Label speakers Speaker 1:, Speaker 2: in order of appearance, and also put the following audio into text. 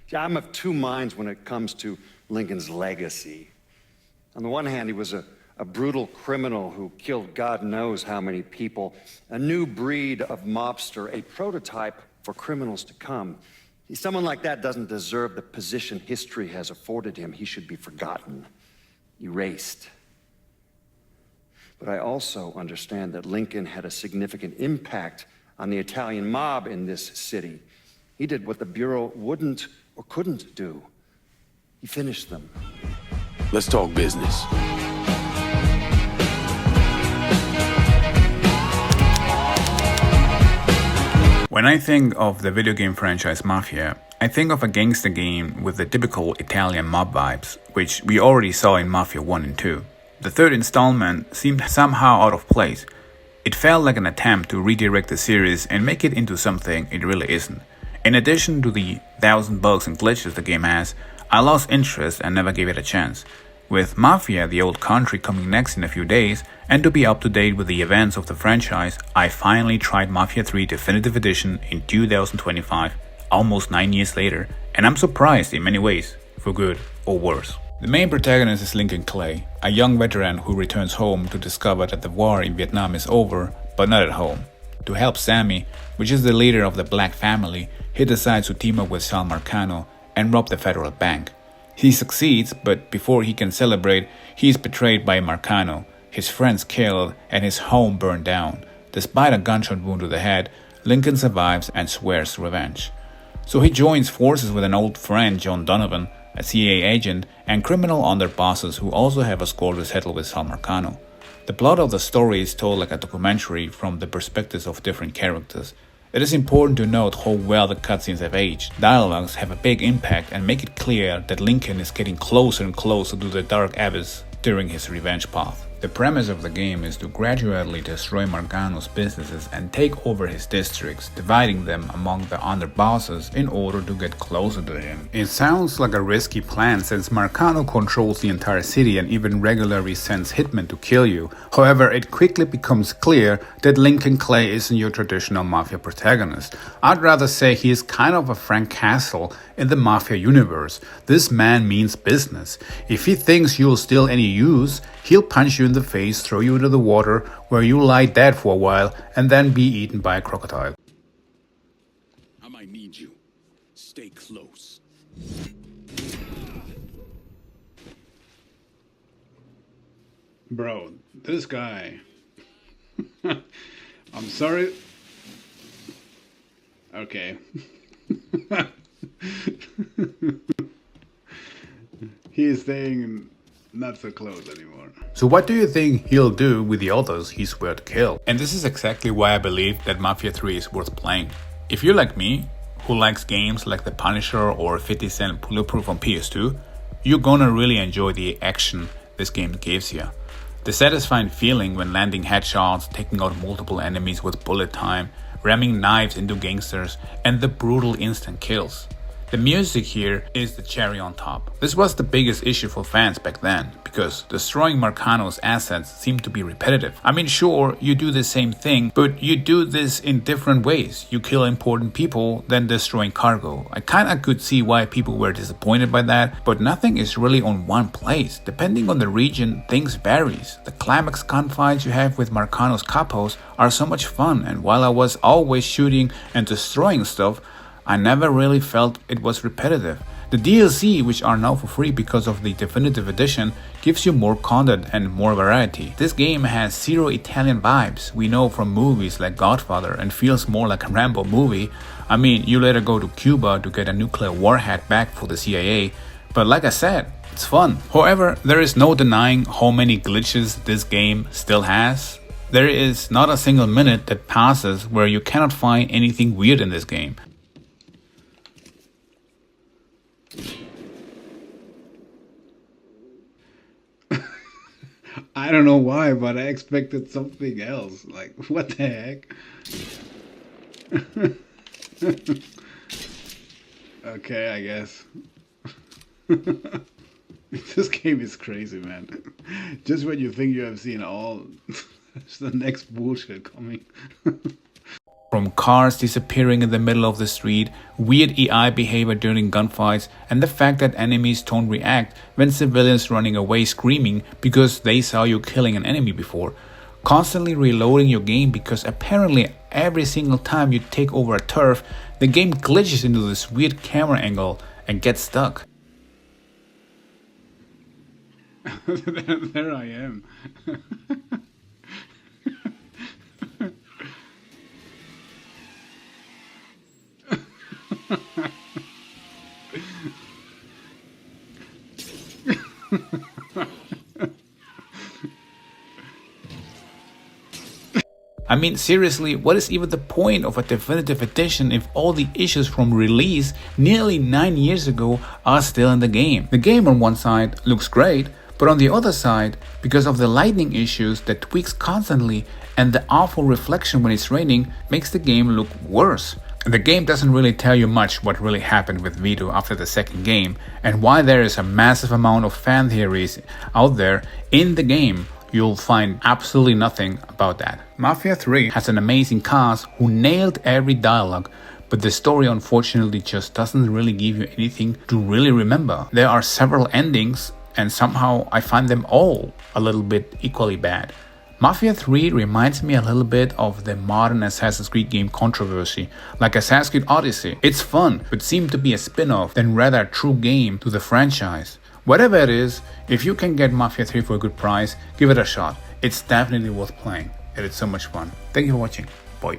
Speaker 1: See, I'm of two minds when it comes to Lincoln's legacy. On the one hand, he was a brutal criminal who killed God knows how many people, a new breed of mobster, a prototype for criminals to come. Someone like that doesn't deserve the position history has afforded him. He should be forgotten, erased. But I also understand that Lincoln had a significant impact on the Italian mob in this city. He did what the Bureau wouldn't or couldn't do. He finished them.
Speaker 2: Let's talk business.
Speaker 3: When I think of the video game franchise Mafia, I think of a gangster game with the typical Italian mob vibes, which we already saw in Mafia 1 and 2. The third installment seemed somehow out of place. It felt like an attempt to redirect the series and make it into something it really isn't. In addition to the 1,000 bugs and glitches the game has, I lost interest and never gave it a chance. With Mafia: The Old Country coming next in a few days, and to be up to date with the events of the franchise, I finally tried Mafia 3 Definitive Edition in 2025, almost 9 years later, and I'm surprised in many ways, for good or worse. The main protagonist is Lincoln Clay, a young veteran who returns home to discover that the war in Vietnam is over, but not at home. To help Sammy, which is the leader of the Black family, he decides to team up with Sal Marcano and rob the federal bank. He succeeds, but before he can celebrate, he is betrayed by Marcano, his friends killed, and his home burned down. Despite a gunshot wound to the head, Lincoln survives and swears revenge. So he joins forces with an old friend, John Donovan, a CIA agent, and criminal underbosses who also have a score to settle with Sal Marcano. The plot of the story is told like a documentary from the perspectives of different characters. It is important to note how well the cutscenes have aged. Dialogues have a big impact and make it clear that Lincoln is getting closer and closer to the dark abyss during his revenge path. The premise of the game is to gradually destroy Marcano's businesses and take over his districts, dividing them among the underbosses in order to get closer to him. It sounds like a risky plan since Marcano controls the entire city and even regularly sends hitmen to kill you. However, it quickly becomes clear that Lincoln Clay isn't your traditional Mafia protagonist. I'd rather say he is kind of a Frank Castle in the Mafia universe. This man means business. If he thinks you'll steal any use, he'll punch you in the face, throw you into the water, where you lie dead for a while, and then be eaten by a crocodile.
Speaker 2: I might need you. Stay close.
Speaker 4: Bro, this guy. I'm sorry. Okay. He is staying not so close anymore.
Speaker 3: So what do you think he'll do with the others he swore to kill? And this is exactly why I believe that Mafia 3 is worth playing. If you're like me, who likes games like The Punisher or 50 Cent Bulletproof on PS2, you're gonna really enjoy the action this game gives you. The satisfying feeling when landing headshots, taking out multiple enemies with bullet time, ramming knives into gangsters, and the brutal instant kills. The music here is the cherry on top. This was the biggest issue for fans back then, because destroying Marcano's assets seemed to be repetitive. I mean, sure, you do the same thing, but you do this in different ways. You kill important people, then destroying cargo. I kinda could see why people were disappointed by that, but nothing is really on one place. Depending on the region, things varies. The climax gunfights you have with Marcano's capos are so much fun, and while I was always shooting and destroying stuff, I never really felt it was repetitive. The DLC, which are now for free because of the Definitive Edition, gives you more content and more variety. This game has zero Italian vibes we know from movies like Godfather and feels more like a Rambo movie. I mean, you later go to Cuba to get a nuclear warhead back for the CIA, but like I said, it's fun. However, there is no denying how many glitches this game still has. There is not a single minute that passes where you cannot find anything weird in this game.
Speaker 4: I don't know why, but I expected something else. Like, what the heck? Okay, I guess. This game is crazy, man. Just when you think you have seen all, there's the next bullshit coming.
Speaker 3: From cars disappearing in the middle of the street, weird AI behavior during gunfights, and the fact that enemies don't react when civilians running away screaming because they saw you killing an enemy before. Constantly reloading your game because apparently every single time you take over a turf, the game glitches into this weird camera angle and gets stuck.
Speaker 4: There I am.
Speaker 3: I mean, seriously, what is even the point of a definitive edition if all the issues from release nearly 9 years ago are still in the game? The game on one side looks great, but on the other side, because of the lighting issues that tweaks constantly and the awful reflection when it's raining, makes the game look worse. The game doesn't really tell you much what really happened with Vito after the second game, and why there is a massive amount of fan theories out there in the game, you'll find absolutely nothing about that. Mafia 3 has an amazing cast who nailed every dialogue, but the story unfortunately just doesn't really give you anything to really remember. There are several endings, and somehow I find them all a little bit equally bad. Mafia 3 reminds me a little bit of the modern Assassin's Creed game controversy, like Assassin's Creed Odyssey. It's fun, but seemed to be a spin-off than rather a true game to the franchise. Whatever it is, if you can get Mafia 3 for a good price, give it a shot. It's definitely worth playing. It is so much fun. Thank you for watching. Bye.